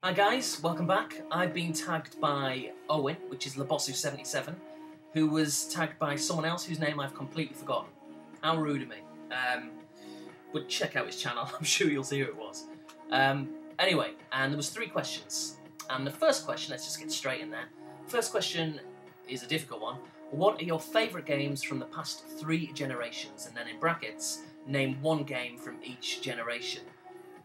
Hi guys, welcome back. I've been tagged by Owen, which is LeBossu77, who was tagged by someone else whose name I've completely forgotten. How rude of me. But check out his channel, I'm sure you'll see who it was. Anyway, and there was 3 questions. And the first question, let's just get straight in there. First question is a difficult one. What are your favourite games from the past 3 generations? And then in brackets, name 1 game from each generation.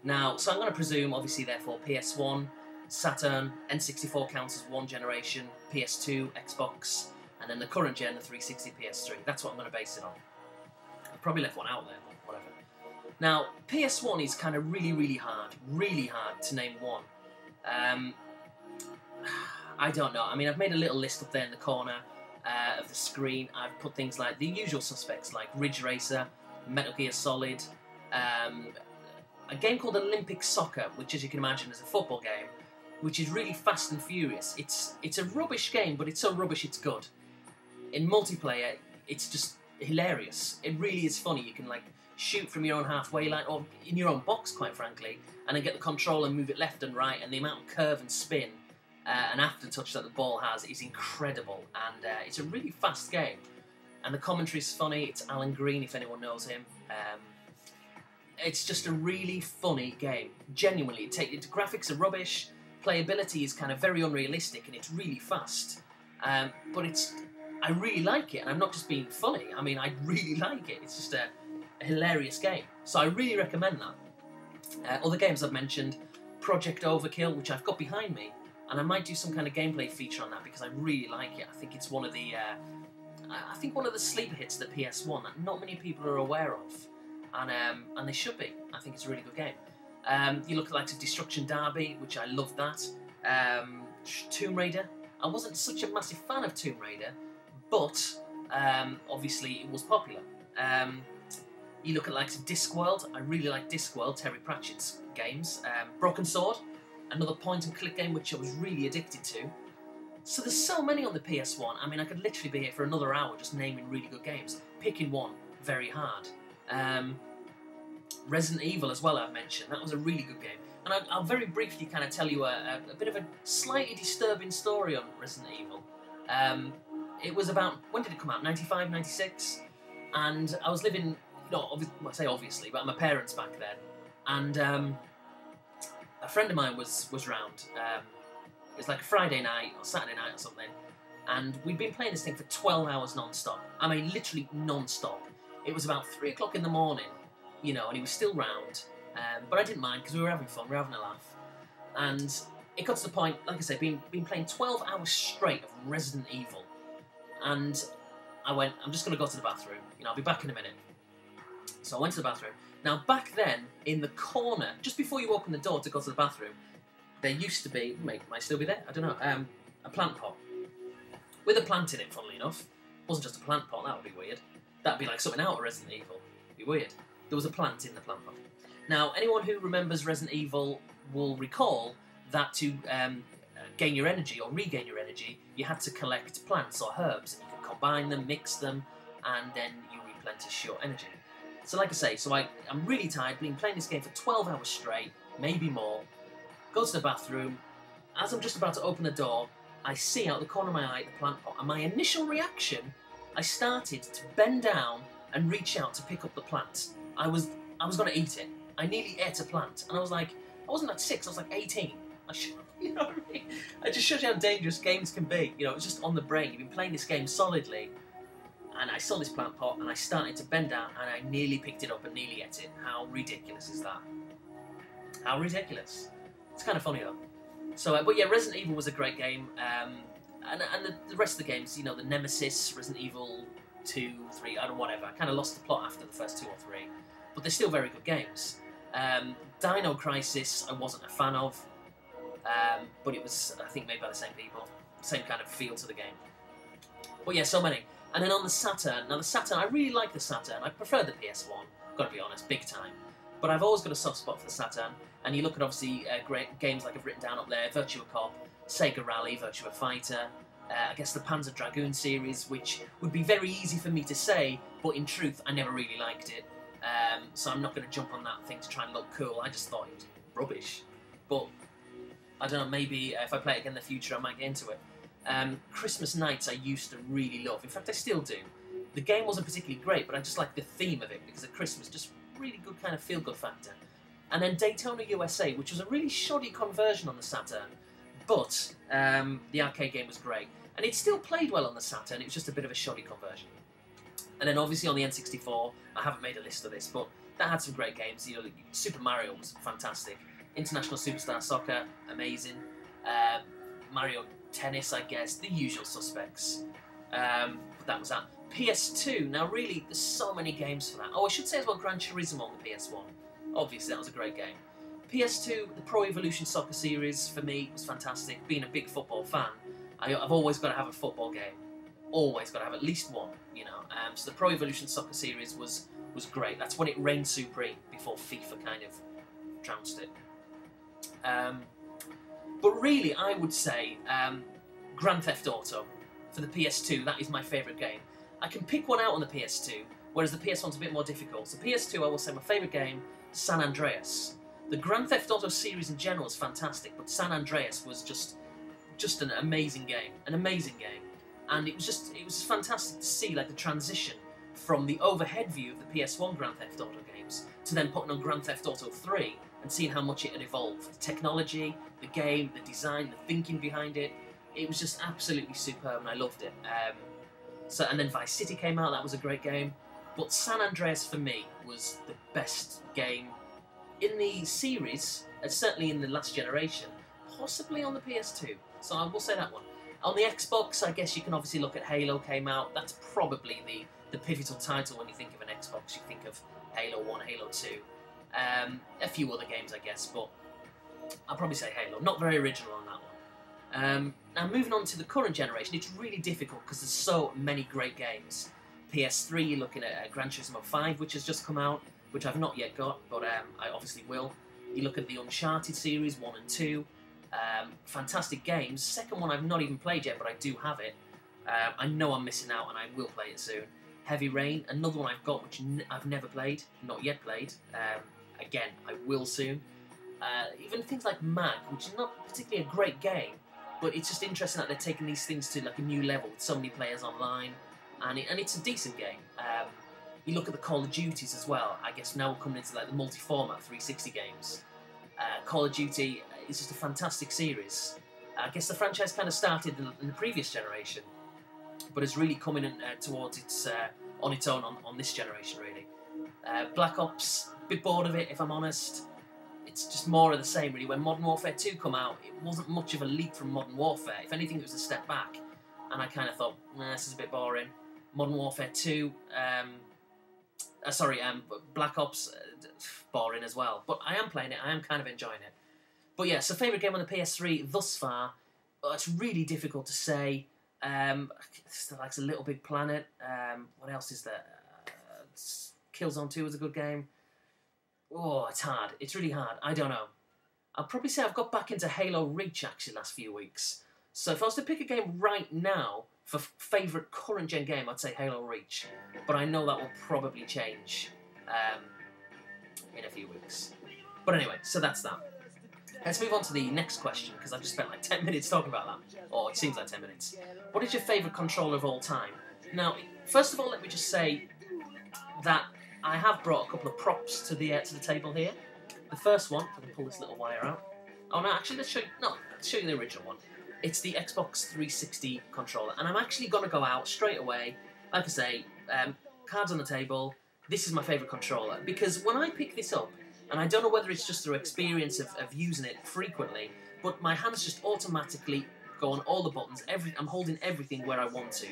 Now, so I'm going to presume, obviously, therefore, PS1, Saturn, N64 counts as 1 generation, PS2, Xbox, and then the current gen, the 360, PS3. That's what I'm going to base it on. I probably left one out there, but whatever. Now, PS1 is kind of really hard to name 1. I don't know. I mean, I've made a little list up there in the corner of the screen. I've put things like the usual suspects, like Ridge Racer, Metal Gear Solid, a game called Olympic Soccer, which, as you can imagine, is a football game, which is really fast and furious. It's a rubbish game, but it's so rubbish it's good. In multiplayer, it's just hilarious. It really is funny. You can like shoot from your own halfway line, or in your own box, quite frankly, and then get the control and move it left and right, and the amount of curve and spin and aftertouch that the ball has is incredible, and it's a really fast game. And the commentary's funny. It's Alan Green, if anyone knows him. It's just a really funny game. Genuinely, its graphics are rubbish, playability is kind of very unrealistic, and it's really fast. But I really like it, and I'm not just being funny. I mean, I really like it. It's just a hilarious game. So I really recommend that. Other games I've mentioned, Project Overkill, which I've got behind me, and I might do some kind of gameplay feature on that because I really like it. I think it's one of the, one of the sleeper hits of the PS1 that not many people are aware of. And they should be. I think it's a really good game. You look at like Destruction Derby, which I love that. Tomb Raider. I wasn't such a massive fan of Tomb Raider, but obviously it was popular. You look at like Discworld. I really like Discworld, Terry Pratchett's games. Broken Sword, another point-and-click game which I was really addicted to. So there's so many on the PS1. I mean, I could literally be here for another hour just naming really good games. Picking one, very hard. Resident Evil as well, I've mentioned. That was a really good game. And I'll very briefly kind of tell you a bit of a slightly disturbing story on Resident Evil. It was about, when did it come out? 95, 96? And I was living, I say obviously, but my parents back then. And a friend of mine was round. It was like a Friday night or Saturday night or something. And we'd been playing this thing for 12 hours non-stop. I mean, literally non-stop. It was about 3 o'clock in the morning, and he was still round. But I didn't mind because we were having fun, we were having a laugh. And it got to the point, like I say, been playing 12 hours straight of Resident Evil. And I went, I'm just going to go to the bathroom. I'll be back in a minute. So I went to the bathroom. Now, back then, in the corner, just before you open the door to go to the bathroom, there used to be, might still be there, I don't know, a plant pot. With a plant in it, funnily enough. It wasn't just a plant pot, that would be weird. That'd be like something out of Resident Evil. It'd be weird. There was a plant in the plant pot. Now, anyone who remembers Resident Evil will recall that to gain your energy or regain your energy, you had to collect plants or herbs, and you could combine them, mix them, and then you replenish your energy. So like I say, I'm really tired, been playing this game for 12 hours straight, maybe more. Go to the bathroom. As I'm just about to open the door, I see out the corner of my eye the plant pot, and my initial reaction, I started to bend down and reach out to pick up the plant. I was going to eat it. I nearly ate a plant, and I was like, I wasn't at 6, I was like 18. You know what I mean? It just shows you how dangerous games can be. It's just on the brain. You've been playing this game solidly, and I saw this plant pot, and I started to bend down, and I nearly picked it up and nearly ate it. How ridiculous is that? How ridiculous. It's kind of funny though. So, but yeah, Resident Evil was a great game. And the rest of the games, the Nemesis, Resident Evil 2, 3, I don't know, whatever. I kind of lost the plot after the first 2 or 3. But they're still very good games. Dino Crisis, I wasn't a fan of. But it was, I think, made by the same people. Same kind of feel to the game. But yeah, so many. And then on the Saturn, now the Saturn, I really like the Saturn. I prefer the PS1, gotta be honest, big time. But I've always got a soft spot for the Saturn. And you look at, obviously, great games like I've written down up there, Virtua Cop, Sega Rally, Virtua Fighter, I guess the Panzer Dragoon series, which would be very easy for me to say, but in truth, I never really liked it. So I'm not going to jump on that thing to try and look cool. I just thought it was rubbish. But I don't know, maybe if I play it again in the future, I might get into it. Christmas Nights I used to really love. In fact, I still do. The game wasn't particularly great, but I just like the theme of it because of Christmas. Just really good kind of feel-good factor. And then Daytona USA, which was a really shoddy conversion on the Saturn, but the arcade game was great. And it still played well on the Saturn, it was just a bit of a shoddy conversion. And then obviously on the N64, I haven't made a list of this, but that had some great games. You know, Super Mario was fantastic. International Superstar Soccer, amazing. Mario Tennis, I guess, the usual suspects. But that was that. PS2, now really, there's so many games for that. Oh, I should say as well, Gran Turismo on the PS1. Obviously, that was a great game. PS2, the Pro Evolution Soccer series, for me, was fantastic. Being a big football fan, I've always got to have a football game. Always got to have at least one, you know. So the Pro Evolution Soccer series was great. That's when it reigned supreme, before FIFA kind of trounced it. But really, I would say Grand Theft Auto for the PS2, that is my favourite game. I can pick one out on the PS2, whereas the PS1's a bit more difficult. So PS2, I will say my favourite game, San Andreas. The Grand Theft Auto series in general is fantastic, but San Andreas was just an amazing game, and it was fantastic to see like the transition from the overhead view of the PS1 Grand Theft Auto games to then putting on Grand Theft Auto 3 and seeing how much it had evolved. The technology, the game, the design, the thinking behind it, it was just absolutely superb, and I loved it. And then Vice City came out, that was a great game, but San Andreas for me was the best game in the series, and certainly in the last generation, possibly on the PS2, so I will say that one. On the Xbox, I guess you can obviously look at Halo came out. That's probably the pivotal title when you think of an Xbox. You think of Halo 1, Halo 2. A few other games, I guess, but I'll probably say Halo. Not very original on that one. Now, moving on to the current generation, it's really difficult because there's so many great games. PS3, you're looking at Gran Turismo 5, which has just come out, which I've not yet got, but I obviously will. You look at the Uncharted series, 1 and 2. Fantastic games. Second one I've not even played yet, but I do have it. I know I'm missing out, and I will play it soon. Heavy Rain, another one I've got which I've never played, not yet played. Again, I will soon. Even things like Mag, which is not particularly a great game, but it's just interesting that they're taking these things to like a new level with so many players online, and it's a decent game. You look at the Call of Duties as well. I guess now we're coming into like the multi-format 360 games. Call of Duty is just a fantastic series. I guess the franchise kind of started in the previous generation, but it's really coming in, towards its on its own on this generation, really. Black Ops, a bit bored of it, if I'm honest. It's just more of the same, really. When Modern Warfare 2 come out, it wasn't much of a leap from Modern Warfare. If anything, it was a step back, and I kind of thought, nah, this is a bit boring. Modern Warfare 2, Black Ops, boring as well. But I am playing it, I am kind of enjoying it. But yeah, so favourite game on the PS3 thus far, it's really difficult to say. Still likes a Little Big Planet. What else is there? Killzone 2 was a good game. Oh, it's hard. It's really hard. I don't know. I'll probably say I've got back into Halo Reach, actually, last few weeks. So if I was to pick a game right now for favourite current-gen game, I'd say Halo Reach. But I know that will probably change in a few weeks. But anyway, so that's that. Let's move on to the next question, because I've just spent like 10 minutes talking about that. Or it seems like 10 minutes. What is your favourite controller of all time? Now, first of all, let me just say that I have brought a couple of props to the table here. The first one, if I can pull this little wire out. Oh no, actually, let's show you the original one. It's the Xbox 360 controller, and I'm actually going to go out straight away. Like I say, cards on the table. This is my favourite controller, because when I pick this up, and I don't know whether it's just through experience of using it frequently, but my hands just automatically go on all the buttons. I'm holding everything where I want to,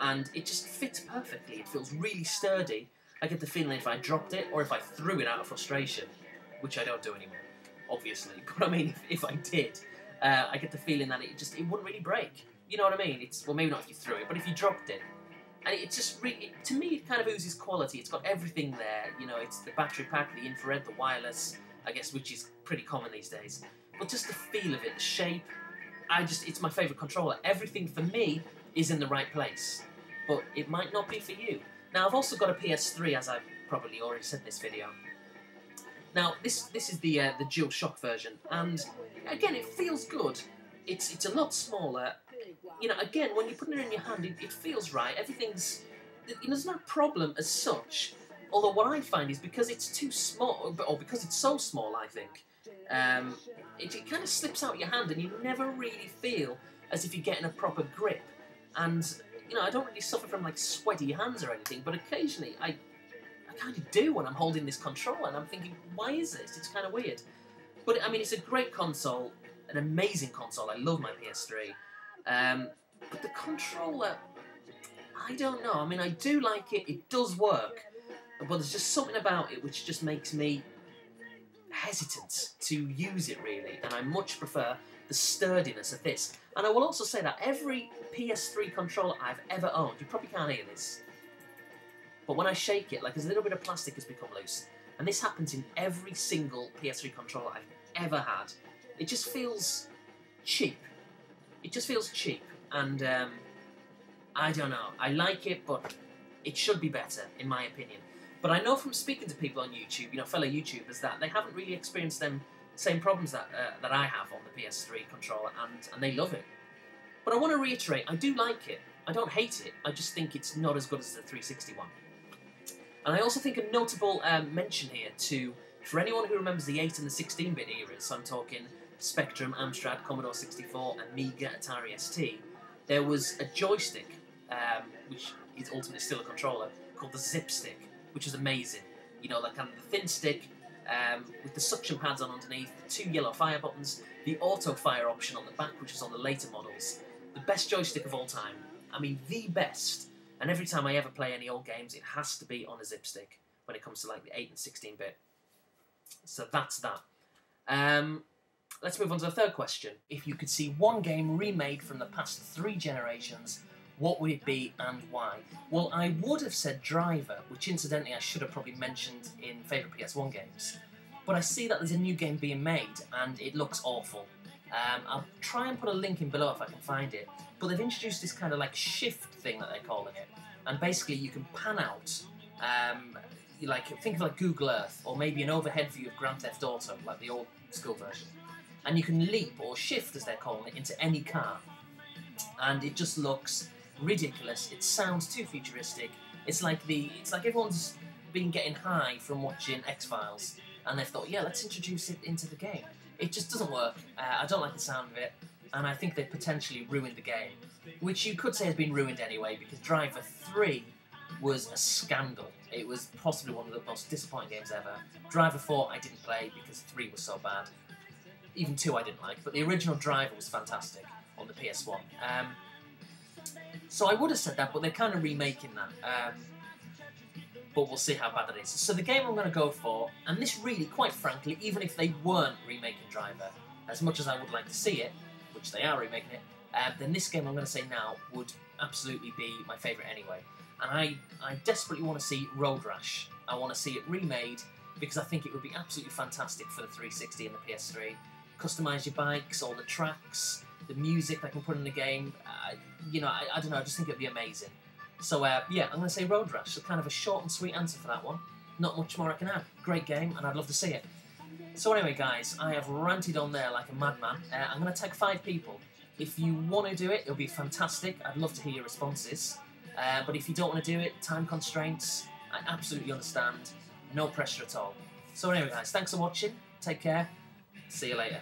and it just fits perfectly. It feels really sturdy. I get the feeling if I dropped it, or if I threw it out of frustration, which I don't do anymore, obviously, but I mean, if I did, I get the feeling that it wouldn't really break. You know what I mean? Well, maybe not if you threw it, but if you dropped it, and it just really, to me, it kind of oozes quality. It's got everything there. You know, it's the battery pack, the infrared, the wireless, I guess, which is pretty common these days. But just the feel of it, the shape, it's my favourite controller. Everything for me is in the right place, but it might not be for you. Now, I've also got a PS3, as I've probably already said in this video. Now, this is the DualShock version, and again, it feels good. It's a lot smaller. You know, again, when you're putting it in your hand, it feels right. Everything's... You know, there's no problem as such. Although what I find is because it's too small, or because it's so small, I think, it kind of slips out your hand and you never really feel as if you're getting a proper grip. And, you know, I don't really suffer from, like, sweaty hands or anything, but occasionally I kind of do when I'm holding this controller, and I'm thinking, why is this? It's kind of weird. But, I mean, it's a great console, an amazing console. I love my PS3. But the controller, I don't know. I mean, I do like it. It does work. But there's just something about it which just makes me hesitant to use it, really. And I much prefer the sturdiness of this. And I will also say that every PS3 controller I've ever owned, you probably can't hear this, but when I shake it, like, there's a little bit of plastic has become loose. And this happens in every single PS3 controller I've ever had. It just feels cheap. It just feels cheap. And I don't know. I like it, but it should be better, in my opinion. But I know from speaking to people on YouTube, you know, fellow YouTubers, that they haven't really experienced them same problems that that I have on the PS3 controller, and they love it. But I want to reiterate, I do like it. I don't hate it. I just think it's not as good as the 360 one. And I also think a notable mention here for anyone who remembers the 8 and the 16-bit eras, so I'm talking Spectrum, Amstrad, Commodore 64, Amiga, Atari ST, there was a joystick, which is ultimately still a controller, called the Zip Stick, which was amazing. You know, like kind of the thin stick with the suction pads on underneath, the 2 yellow fire buttons, the auto fire option on the back, which was on the later models. The best joystick of all time. I mean, the best. And every time I ever play any old games, it has to be on a Zip Stick when it comes to like the 8 and 16-bit. So that's that. Let's move on to the third question. If you could see one game remade from the past 3 generations, what would it be and why? Well, I would have said Driver, which incidentally I should have probably mentioned in favourite PS1 games. But I see that there's a new game being made and it looks awful. I'll try and put a link in below if I can find it. But they've introduced this kind of like shift thing that they're calling it. And basically you can pan out, think of like Google Earth, or maybe an overhead view of Grand Theft Auto, like the old school version. And you can leap, or shift as they're calling it, into any car. And it just looks ridiculous. It sounds too futuristic. It's like everyone's been getting high from watching X-Files, and they've thought, yeah, let's introduce it into the game. It just doesn't work. I don't like the sound of it, and I think they've potentially ruined the game, which you could say has been ruined anyway, because Driver 3 was a scandal. It was possibly one of the most disappointing games ever. Driver 4 I didn't play because 3 was so bad. Even 2 I didn't like, but the original Driver was fantastic on the PS1. So I would have said that, but they're kind of remaking that. But we'll see how bad it is. So the game I'm going to go for, and this really, quite frankly, even if they weren't remaking Driver, as much as I would like to see it, which they are remaking it, then this game I'm going to say now would absolutely be my favourite anyway. And I desperately want to see Road Rash. I want to see it remade, because I think it would be absolutely fantastic for the 360 and the PS3. Customise your bikes, all the tracks, the music they can put in the game. You know, I don't know, I just think it would be amazing. So, yeah, I'm going to say Road Rash. So kind of a short and sweet answer for that one. Not much more I can add. Great game, and I'd love to see it. So anyway, guys, I have ranted on there like a madman. I'm going to tag 5 people. If you want to do it, it'll be fantastic. I'd love to hear your responses. But if you don't want to do it, time constraints, I absolutely understand. No pressure at all. So anyway, guys, thanks for watching. Take care. See you later.